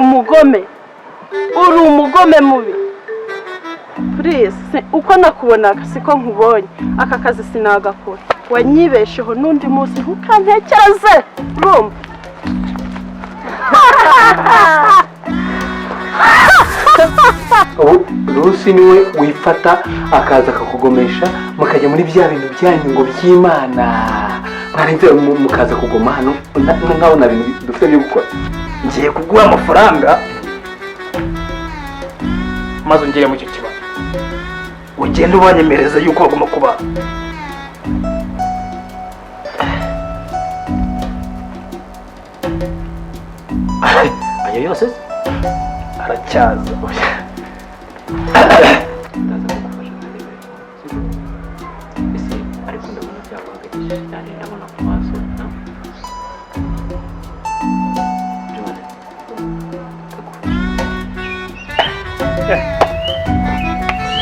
umugome mubi. Please uko nakubonaga siko nkubonye aka kazi sinagakora wanyibesheho n'undi munsi ntukantekereze urumva Rusi niwe wifata akaza akakugomesha mukajya muri bya bintu byanyu ngo by'Imana mwarenze mukaza kugoma hano nkaho na bintu dufite byo gukora. Ngiye kuguha amafaranga maze ungire mu cyo kibazo ugende ubanyemereza yuko bagomba kuba ayo yose aracyaza.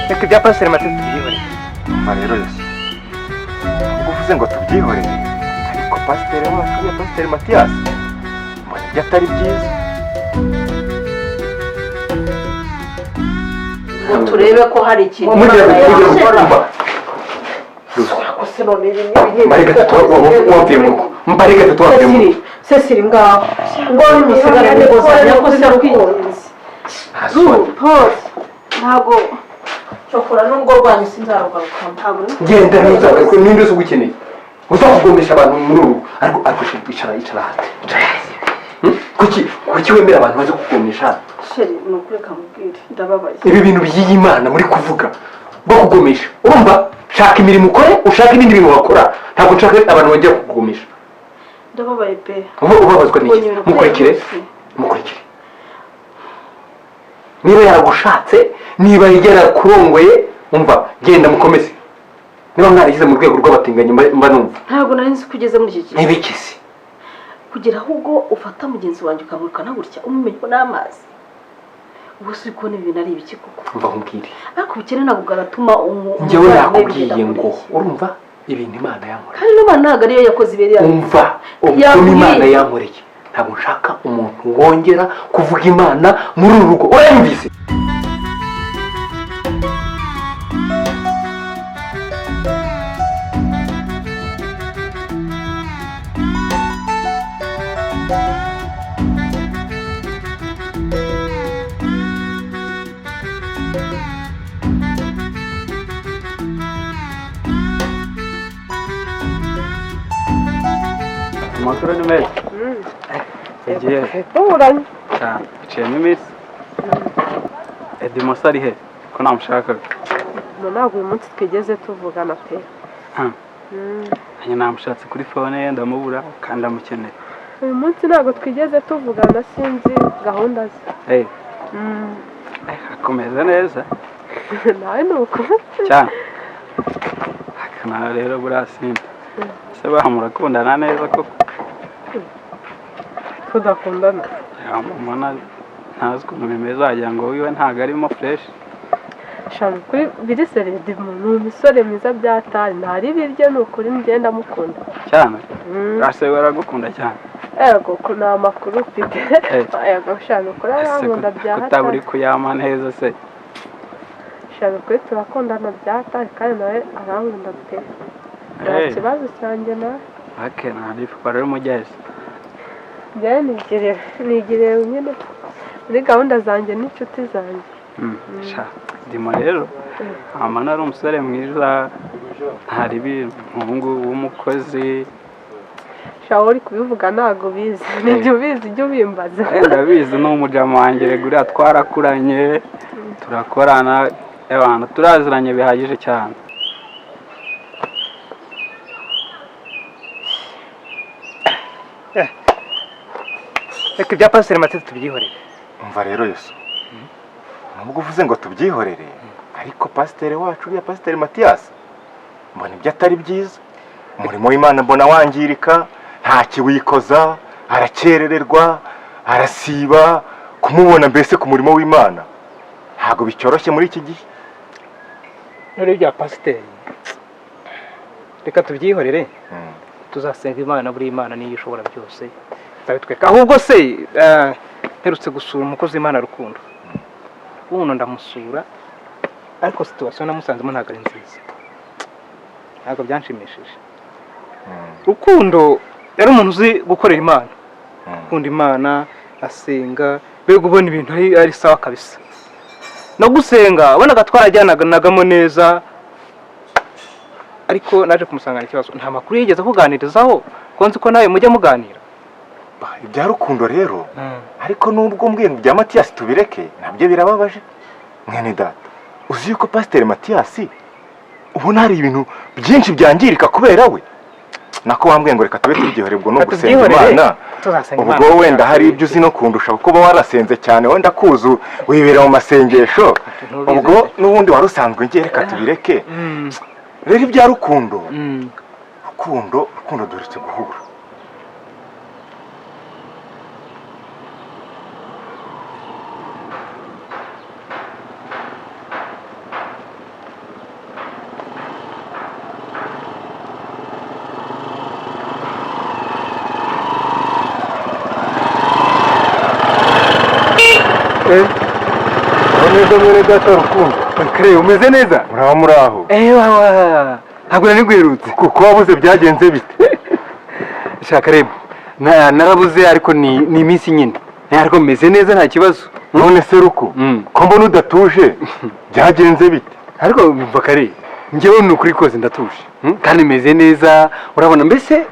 Reka ibya pasiteri Mathieu tubyihorere. Umva rero Yesu, ubwo uvuze ngo tubyihorere ariko pasiteri wacu ya pasiteri Mathias mbona ibyo atari byiza. ngo turebe ko hari ikintu Cecile ngaho ngo musigara n'igozanya ko se rukunzi ntabwo cyokora n'ubwo rwanyu sinzarugaruka ntabwo genda ntuzagaruke n'indi uzi ugukeneye uzakugomesha abantu muri ubu ariko icara hasi kuki wemera abantu baje kugomesha sheri nukureka mubwire ndababaye ibi bintu by'Imana muri kuvuga bwo kugomesha urumva shaka imirimo ukore ushaka ibindi bintu wakora ntabwo nshaka abantu bajya kugomesha ndababaye pe ubabazwa n'iki mukurikire niba yaragushatse niba yarakurongoye umva genda mukomeze niba mwarigize mu rwego rw'abatinganyi mba numva ntabwo nari nzi kugeze muri iki gihe n'ibikisi kugira ahubwo ufata mugenzi wanjye ukamurukana gutya umumenye n'amazi ubu si kubona ibintu ari ibiki koko umva nkubwire ariko ubukene ntabwo bwaratuma njyewe nakubwiye ngo urumva ibintu Imana yankoreye kandi n'Imana ntabwo ariyo yakoze ibiriya umva ubwo Imana yankoreye ntabwo nshaka umuntu wongera kuvuga Imana muri uru rugo urayumvise. Amakuru ni meza. Igiye. Uranye. Cyane. Iciyemo iminsi. Edimo ari he? Ko namushakaga. Ntabwo uyu munsi twigeze tuvugana pe. Namushatse kuri phone ye ndamubura kandi ndamukeneye. Uyu munsi ntabwo twigeze tuvugana sinzi gahunda ze. Akomeza neza. Nawe nuko. Cyane. Akana rero burasinda. Se bamurakundana neza koko. Tudakundana. Mama ntazi ukuntu bimeze wagira ngo wiwe ntabwo arimo fresh. Shana kuri birisere ndi mu misore mwiza byatari ntari birye nukuri ngenda mukunda. Cyane. Ase baragukunda cyane. Ego kuna makuru ufite. Ego shana kuri arankunda byatari. Kutaburi kuyama neza se. Shana kuri turakundana byatari kandi nawe arankunda pe. Nta kibazo cyanjye na. Nari rero mujyese. Njye nigire nyine muri gahunda zanjye n'inshuti zanjye. Ndimo rero amana ari umusore mwiza ntari umuhungu w'umukozi. Shawuri kubivuga ntago bizi nibyo bizi ibyo bimbaza. Ndabizi n'umujama wanjye regura twarakuranye turakorana abantu turaziranye bihagije cyane. Reka ibya pasiteri Mathieu tubyihorere. Umva rero Yesu, nubwo uvuze ngo tubyihorere ariko pasiteri wacu ya pasiteri Mathias mbona ibyo atari byiza. Umurimo w'Imana mbona wangirika, nta kiwikoza, arakerererwa, arasiba, kumubona mbese ku murimo w'Imana ntabwo bicyoroshye muri iki gihe. Nore ibya pasiteri reka tubyihorere. Tuzasenga Imana buri Imana niyo ishobora byose. Zabitweka ahubwo se mperutse gusura umukozi w'Imana Rukundo. Ubuno ndamusura ariko situation namusanzemo ntabwo ari nziza. Ntabwo byanshimishije. Rukundo yari umuntu uzi gukorera Imana. Ukunda Imana, asenga, bego ubona ibintu ari sawa kabisa. No gusenga abonaga twarajyanagamo neza. Ariko naje kumusangana ikibazo nta makuru yigeze kuganirizaho konzi ko nawe mujya muganira. Ibya Rukundo rero ariko nubwo mbwira bya Mathias tubireke nabyo birababaje. Mwene data uzi yuko Pasteur Mathias ubona hari ibintu byinshi byangirika kubera we. Nako wambwiye ngo reka tube tubyihorebwo no gusenga Imana. Ubwo wenda hari ibyo uzi no kundusha kuko warasenze cyane wenda kuzu wibera mu masengesho. Ubwo nubundi warusanzwe ngiye reka tubireke. Rero ibya Rukundo Rukundo duherutse guhura. Neza mwene data Rukundo. Kare umeze neza? Muraba muraho. Wawa. Ntabwo nari gwerutse. Kuko wabuze byagenze bite? Shaka rebo. Narabuze ariko ni iminsi nyine. Ariko meze neza nta kibazo. None se Ruku, ko mbona udatuje byagenze bite? Ariko Bakare, njyewe ni ukuri kose ndatuje. Kandi meze neza, urabona mbese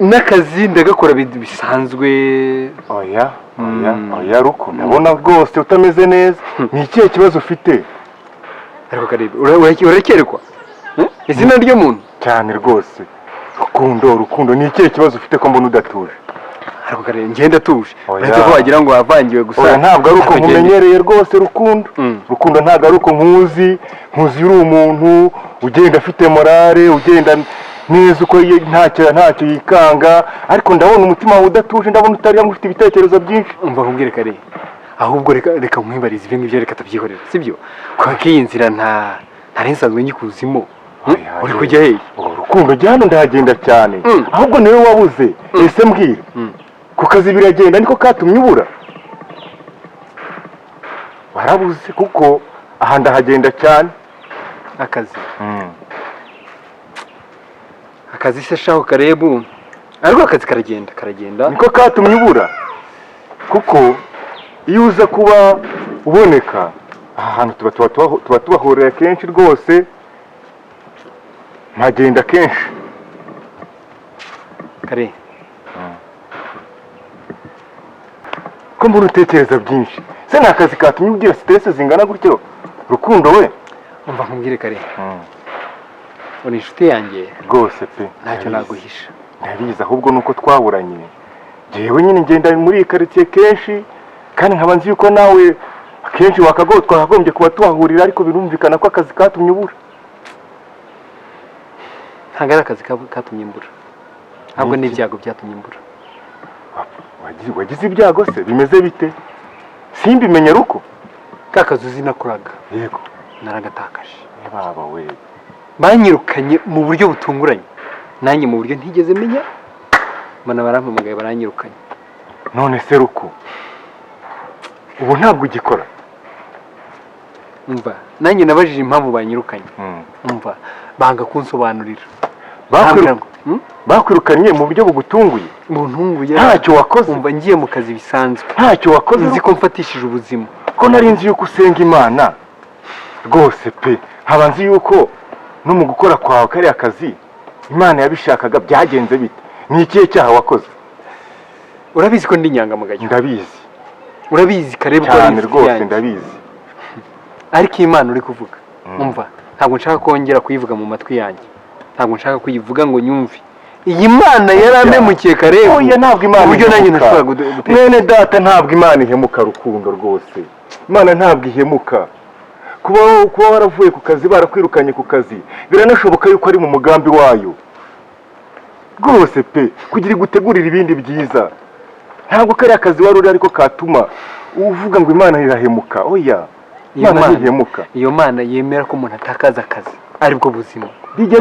n'akazi ndagakora bisanzwe. Oya Ruku, ndabona rwose utameze neza. Ni ikihe kibazo ufite? Ariko Karebe, urakerekwa? Izina ry'umuntu? Cyane rwose. Rukundo ni ikihe kibazo ufite ko mbona udatuje? Ariko Karebe, njye ndatuje. Uretse ko wagira ngo wavangiwe gusa. Oya ntabwo ari uko nkumenyereye rwose Rukundo. Rukundo ntabwo ari uko nkuzi uri umuntu ugenda afite morale, ugenda neza uko ntacyo yikanga, ariko ndabona umutima wawe udatuje, ndabona utari ufite ibitekerezo byinshi. Umva kumbwire Kare, ahubwo reka nkwibarize ibyo ngibyo reka tubyihorera, sibyo? Kwa iyi nzira ntari nsanzwe nyikuzimo. Uri kujya hehe? Rukundo jya hano ndahagenda cyane. Ahubwo niwe wabuze. Ese mbwira. Ku kazi biragenda niko katumye ubura? Warabuze kuko aha ndahagenda cyane. Akazi. Akazi se shaho Karebu. Ariko akazi karagenda. Niko katumye ubura. Kuko iyo uza kuba uboneka aha hantu tuba tubahorera kenshi rwose. Ntagenda kenshi. Kare. Ko mbona utekereza byinshi. Se nta kazi katumye ugira stress zingana gutyo. Rukundo we. Umva kumbwire Kare. Uri inshuti yanjye rwose pe. Ntacyo naguhisha. Ndabizi ahubwo nuko twaburanye. Jewe nyine ngenda muri quartier kenshi kandi nkaba nzi yuko nawe kenshi twakagombye kuba tuhahurira ariko birumvikana ko akazi katumye ubura. Ntabwo ari akazi katumye imbura. Ntabwo n'ibyago byatumye imbura. Wagize ibyago se bimeze bite? Simbimenye Ruko. Ka kazi uzi nakoraga. Yego. Naragatakaje. Baba we. Banyirukanye mu buryo butunguranye. Nanjye mu buryo ntigeze menya. Mana barampamagaye baranyirukanye. None se Ruko. Ubu ntabwo ugikora. Umva, nanjye nabajije impamvu banyirukanye. Umva, banga kunsobanurira. Bakwirukanye mu buryo bugutunguye. Buntunguye. Ntacyo wakoze. Umva ngiye mu kazi bisanzwe. Ntacyo wakoze. Nzi ko mfatishije ubuzima. Ko nari nzi yuko usenga Imana. Rwose pe. Nkaba nzi yuko no mu gukora kwawe kari akazi Imana yabishakaga byagenze bite? Ni ikihe cyaha wakoze? Urabizi ko ndi inyangamugayo. Ndabizi. Urabizi Karebe ko ari rwose ndabizi. Ariko Imana uri kuvuga. Umva, ntabwo nshaka kongera kuyivuga mu matwi yanjye. Ntabwo nshaka kuyivuga ngo nyumve. Iyi Mana yaramemukiye Karebe. Oya ntabwo Imana. Uburyo nanjye ntashobora mwene data ntabwo Imana ihemuka Rukundo rwose. Imana ntabwo ihemuka. Kuba waravuye ku kazi barakwirukanye ku kazi biranashoboka yuko ari mu mugambi wayo. Rwose pe kugira gutegurira ibindi byiza. Ntabwo kari akazi wari uri ariko katuma uvuga ngo Imana irahemuka. Oya. Imana ihemuka. Iyo Mana yemera ko umuntu atakaza akazi aribwo buzima. Bijya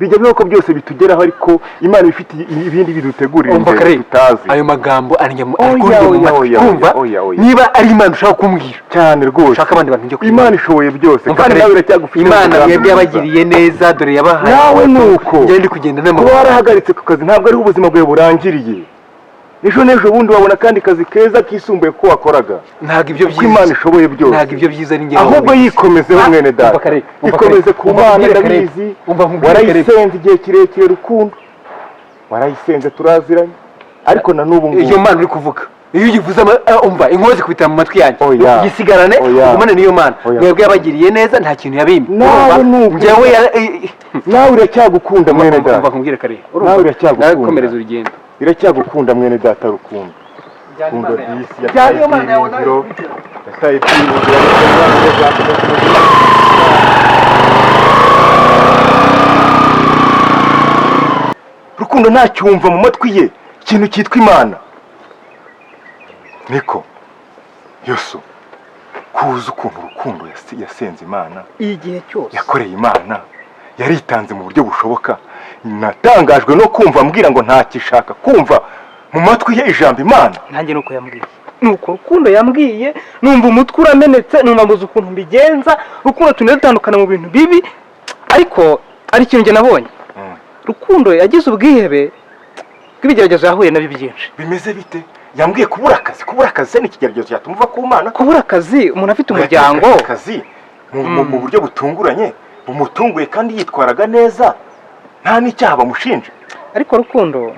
bijya bibaho ko byose bitugeraho ariko Imana ifite ibindi bidutegurira imbere tutazi. Ayo magambo kumva oya. niba ari Imana ushaka kumbwira cyane rwose. Shaka abandi bantu njye ku Imana ishoboye byose kandi nawe iracyagufite. Imana yebwe yabagiriye neza dore yabahaye. Nawe nuko. Ngende kugenda n'amaguru. Kuba warahagaritse ku kazi ntabwo ari ubuzima bwawe burangiriye. Ejo n'ejo bundi wabona kandi kazi keza kisumbuye ko wakoraga. Ntabwo ibyo byiza. Imana ishoboye byose. Ntabwo ibyo byiza ni ngero. Ahubwo yikomezeho mwene data. Ikomeze ku Mana ndabizi. Warayisenze igihe kirekire rukundo. Warayisenze turaziranye. Ariko na n'ubu iyo Mana uri kuvuga. Iyo ugivuze umva inkozi kubita mu matwi yanjye. Gisigarane umane niyo Mana. Mwebwe yabagiriye neza nta kintu yabimye. Nawe uracyagukunda mwene data. Umva kumbwire kare. Nawe uracyagukunda. Nakomereza urugendo. Iracyagukunda mwene data rukundo. Rukundo disi ya Imana yawe nayo. Rukundo ntacyumva mu matwi ye ikintu cyitwa Imana. Niko Yosu kuza ukuntu Rukundo yasenze Imana igihe cyose yakoreye Imana yaritanze mu buryo bushoboka. Natangajwe no kumva ambwira ngo ntakishaka kumva mu matwi ye ijambo Imana. Nanjye nuko yambwiye, nuko Rukundo yambwiye, numva umutwe uramenetse, numva mbuze ukuntu mbigenza. Rukundo tuneze dutandukana mu bintu bibi, ariko ari ikintu nge nabonye. Rukundo yagize ubwihebe bw'ibigeragezo yahuye nabyo byinshi. Bimeze bite? Yambwiye kubura akazi se n'ikigeragezo cyatumuva ku Mana. Kubura akazi umuntu afite umuryango, akazi mu buryo butunguranye bumutunguye kandi yitwaraga neza nta n'icyaha bamushinja. Ariko Rukundo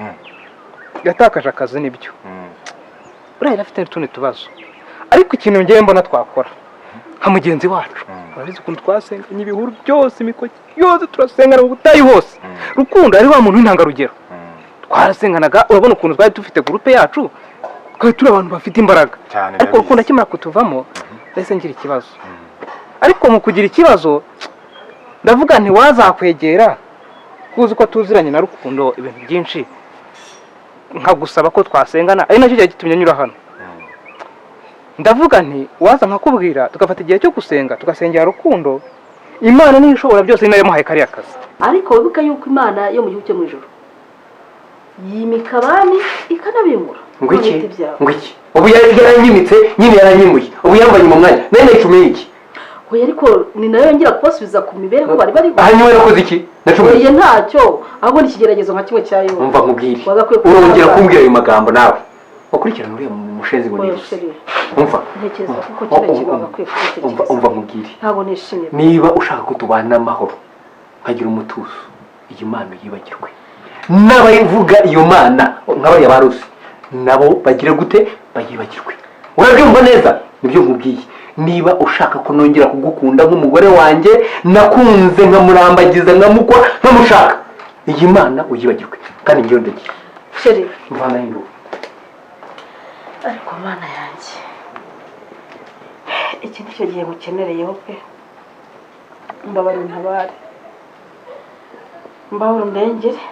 yatakaje akazi nibyo. Uriya afite n'utundi tubazo, ariko ikintu ngiye mbona twakora nka mugenzi wacu, urabizi ukuntu twasenganye ibihuru byose, imikoki yose turasengana mu butayu hose. Rukundo ari wa muntu w'intangarugero, twarasenganaga. Urabona ukuntu twari dufite groupe yacu, twari turi abantu bafite imbaraga. Ariko Rukundo akimara kutuvamo ndetse ngira ikibazo. Ariko mu kugira ikibazo ndavuga nti wazakwegera kuzi ko tuziranye na Rukundo ibintu byinshi, nkagusaba ko twasengana, ari nacyo gitumye nyura hano. Ndavuga nti waza nkakubwira tugafata igihe cyo gusenga, tugasengera Rukundo. Imana niyo ishobora byose, nayo muhaye kariya kazi. Ariko wibuka yuko Imana yo mu gihugu cyo mu ijuru yimika abami ikanabimura. Ngwiki ubu yaranyimitse nyine yaranyimuye, ubu yambanye mu mwanya nene icumiye iki. Oya ariko ni nayo yongera kubasubiza ku mibereho bari hanyuma yakoze iki? Oya ntacyo, ahubwo ni ikigeragezo nka kimwe cyayo. Umva nkubwire, urongera kumbwira ayo magambo nawe wakurikirana uriya mushenzi ngo niki. Umva ntekereza kuko kira kibaga kwiye kutekereza. Umva nkubwire, ntabwo nishimye. niba ushaka ko tubana amahoro nkagira umutuzo, iyi Mana yibagirwe. N'abayivuga iyo Mana nk'abariya barusi nabo bagire gute bayibagirwe. Urabyumva neza? Nibyo nkubwiye. Niba ushaka ko nongera kugukunda nk'umugore wanjye nakunze nkamurambagiza nkamukwa nkamushaka, iyi Mana uyibagirwe kandi ngiyo ndagiye. Sheri mvana y'indu. Ariko Mana yanjye iki nicyo gihe mukenereyeho pe. Mbabare ntabare, mbabure ndengere.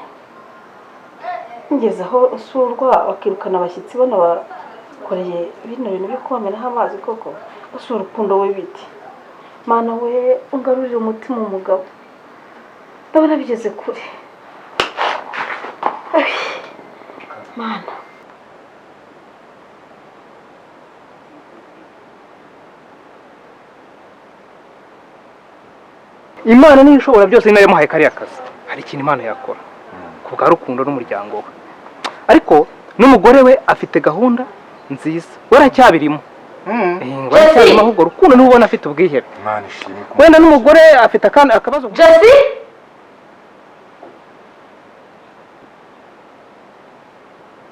Ngeze aho usurwa bakirukana abashyitsi bana bakoreye bino bintu byo kumenaho amazi koko. Usura Rukundo we biti. Mana we ungarurire umutima umugabo. Ndabona bigeze kure. Mana Imana niyo ishobora byose, nayo muhaye kariya kazi. Hari ikintu Imana yakora ku bwa Rukundo n'umuryango we. Ariko n'umugore we afite gahunda nziza, waracyabirimo. Waracyabirimo ahubwo Rukundo niwe ubona afite ubwihebe. Imana ishimwe. Wenda n'umugore afite akabazo. Jesse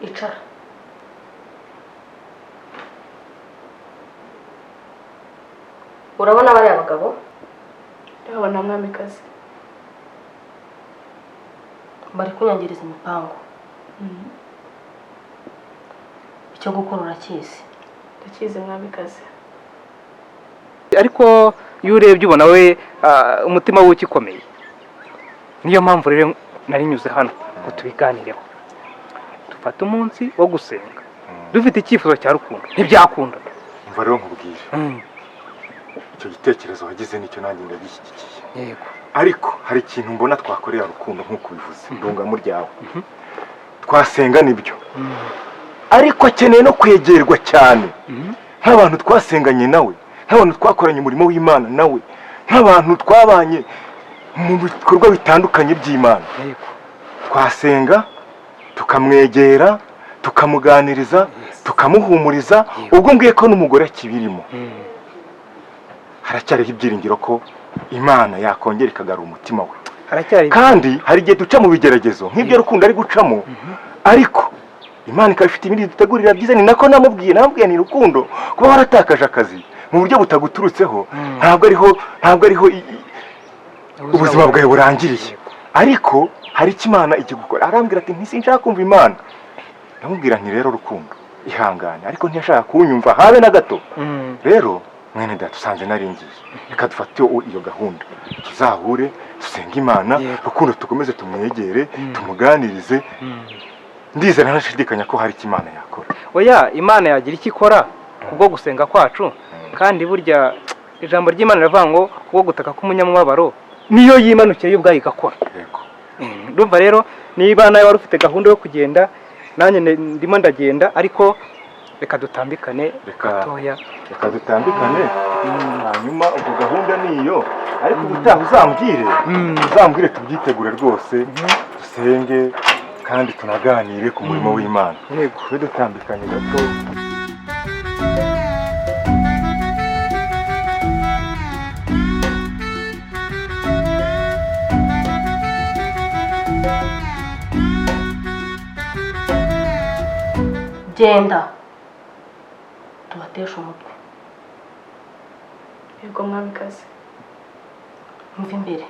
icara. Urabona bari abagabo? Ndabona mwamikazi. Bari kunyangiriza imipango. Icyo gukora urakizi? Ndakize mwamikazi. Ariko iyo urebye ubona we umutima we ukikomeye. Niyo mpamvu rero narinyuze hano ngo tubiganireho. Dufata umunsi wo gusenga, dufite icyifuzo cya Rukundo. Ntibyakunda. Umva rero nkubwire, icyo gitekerezo wagize nicyo nanjye ndagishyigikiye. Yego. ariko hari ikintu mbona twakorera Rukundo nk'uko bivuze ndungamo ryawe twasenga nibyo ariko akeneye no kwegerwa cyane nk'abantu twasenganye nawe nk'abantu twakoranye umurimo w'Imana nawe nk'abantu twabanye mu bikorwa bitandukanye by'Imana twasenga tukamwegera tukamuganiriza tukamuhumuriza ubwo mbwiye ko n'umugore akibirimo haracyariho ibyiringiro ko Imana yakongera ikagarura umutima we kandi hari igihe duca mu bigeragezo nk'ibyo Rukundo ari gucamo ariko Imana ikaba ifite ibindi dutegurira byiza ni nako namubwiye ni Rukundo kuba waratakaje akazi mu buryo butaguturutseho ntabwo ariho ubuzima bwawe burangiriye ariko hari icyo Imana ikigukora arambwira ati ntisinshaka kumva Imana ndamubwira nti rero Rukundo ihangane ariko ntiyashaka kunyumva habe na gato rero mwene data usanze naringiye reka dufate iyo gahunda tuzahure dusenge Imana Rukundo tukomeze tumwegere tumuganirize ndizera ntashidikanya ko hari icyo Imana yakora oya Imana yagira icyo ikora kubwo gusenga kwacu kandi burya ijambo ry'Imana rivuga ngo kubwo gutaka k'umunyamubabaro niyo yimanukeye ubwayo igakora yego ndumva rero niba nawe wari ufite gahunda yo kugenda nanjye ndimo ndagenda ariko reka dutambikane gatoya reka dutambikane hanyuma ubwo gahunda niyo ariko ubutaha uzambwire tubyitegure rwose dusenge kandi tunaganire ku murimo w'Imana yego tube dutambikanye gato genda tubatesha umutwe yego mwamikazi mva imbere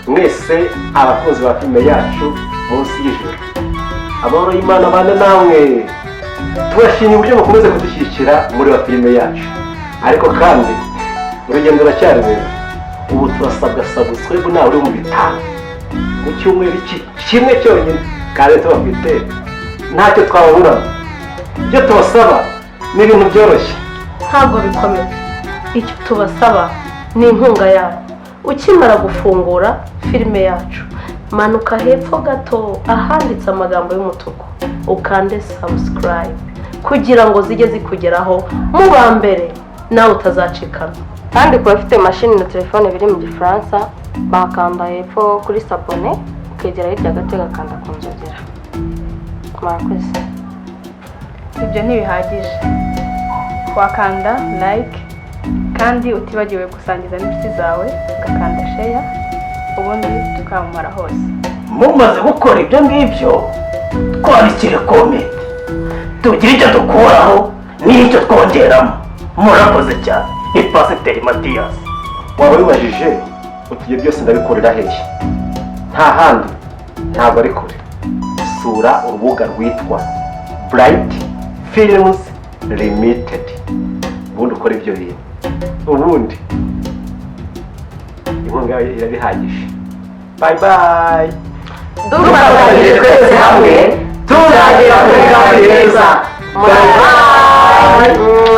mwese abakunzi ba filime yacu munsi y'ijuru amahoro y'Imana abane namwe tubashimiye uburyo mukomeze kudushyigikira muri wa filime yacu ariko kandi urugendo ruracyari rurerure ubu turasabwa subscribe nawe uri mu bitaro mu cyumweru kimwe cyonyine kandi tubafite ntacyo twababuramo ibyo tubasaba ni ibintu byoroshye ntabwo bikomeye icyo tubasaba ni inkunga yawe ukimara gufungura filime yacu manuka hepfo gato ahanditse amagambo y'umutuku ukande subscribe kugira ngo zijye zikugeraho mu ba mbere nawe utazacikana kandi ku bafite mashini na telefone biri mu gifaransa bakanda hepfo kuri sabone ukegera hirya gato gakanda ku nzogera murakoze ibyo ntibihagije wakanda like kandi utibagiwe gusangiza n'inshuti zawe ugakanda share ubundi tukamumara hose mumaze gukora ibyo ngibyo twandikire comment tugire icyo dukuraho n'icyo twongeramo murakoze cyane ni Pasiteri Mathias waba wibajije utuye byose ndabikorera hehe nta handi ntabwo ari kure sura urubuga rwitwa Bright Films Limited ubundi ukora ibyo bintu ubundi inkunga irabihagije bye bye dufatanyije twese hamwe tuzagera kuri gahunda neza bye bye